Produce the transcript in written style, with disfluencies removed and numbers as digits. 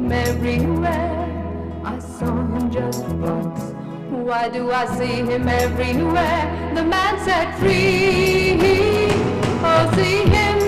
him everywhere. I saw him just once. Why do I see him everywhere? The man set free. Oh, see him